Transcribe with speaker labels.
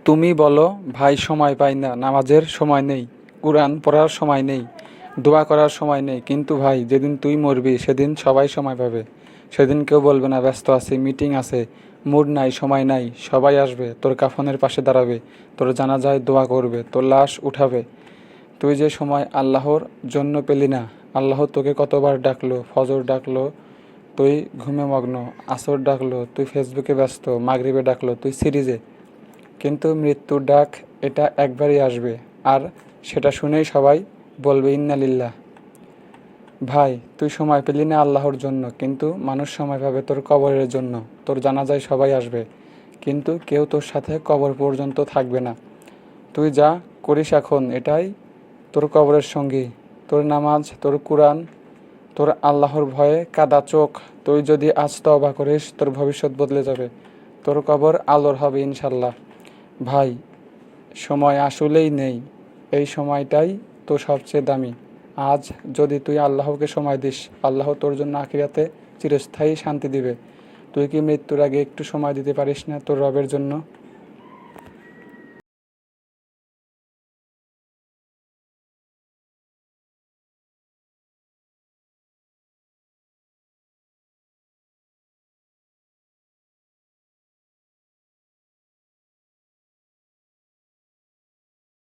Speaker 1: তুমি বলো, ভাই সময় পাই না, নামাজের সময় নেই, কুরআন পড়ার সময় নেই, দোয়া করার সময় নেই। কিন্তু ভাই, যেদিন তুই মরবি সেদিন সবাই সময় পাবে। সেদিন কেউ বলবে না ব্যস্ত আছি, মিটিং আছে, মুড নাই, সময় নাই। সবাই আসবে, তোর কাফনের পাশে দাঁড়াবে, তোর জানাজায় দোয়া করবে, তোর লাশ উঠাবে। তুই যে সময় আল্লাহর জন্য পেলি না, আল্লাহ তোকে কতবার ডাকলো, ফজর ডাকলো, তুই ঘুমে মগ্ন, আসর ডাকলো, তুই ফেসবুকে ব্যস্ত, মাগরিবে ডাকলো, তুই সিরিজে। কিন্তু মৃত্যুর ডাক এটা একবারই আসবে, আর সেটা শুনেই সবাই বলবে ইন্না লিল্লাহ। ভাই, তুই সময় পেলি না আল্লাহর জন্য, কিন্তু মানুষ সময় পাবে তোর কবরের জন্য। তোর জানাজায় সবাই আসবে, কিন্তু কেউ তোর সাথে কবর পর্যন্ত থাকবে না। তুই যা করিস এখন, এটাই তোর কবরের সঙ্গী। তোর নামাজ, তোর কুরআন, তোর আল্লাহর ভয়ে কাদা চোখ। তুই যদি আজ তওবা করিস, তোর ভবিষ্যৎ বদলে যাবে। তোর কবর আলোর হবে ইনশাল্লাহ। ভাই, সময় আসলেই নেই, এই সময়টাই তো সবচেয়ে দামি। আজ যদি তুই আল্লাহকে সময় দিস, আল্লাহ তোর জন্য আখিরাতে চিরস্থায়ী শান্তি দিবে। তুই কি মৃত্যুর আগে একটু সময় দিতে পারিস না তোর রবের জন্য?